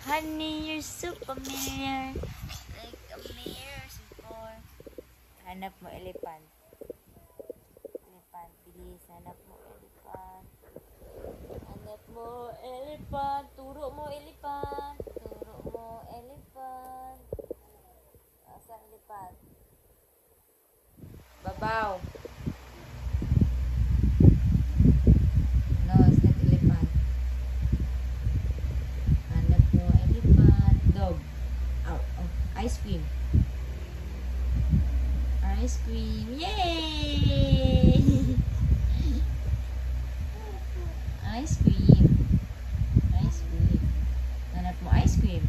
Honey, you're so familiar. Like a mirror before. Hanap mo elephant. Elephant, bilis. Hanap mo elephant. Hanap mo elephant. Turo mo elephant. Turo mo elephant. Asa elephant? Babaw. No, it's not elephant. Hanap mo elephant. Dog. Oh, oh. Ice cream. Ice cream. Yay! Ice cream. Ice cream. Hanap mo ice cream.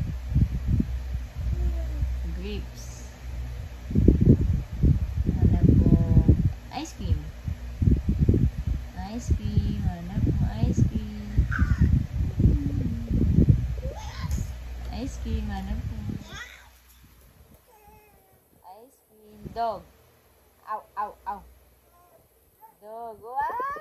Grapes. Hanap mo ice cream. Ice cream. Hanap mo ice cream. Ice cream. Hanap mo. Ice cream. Dog. Ow, ow, ow. Dog. Wow!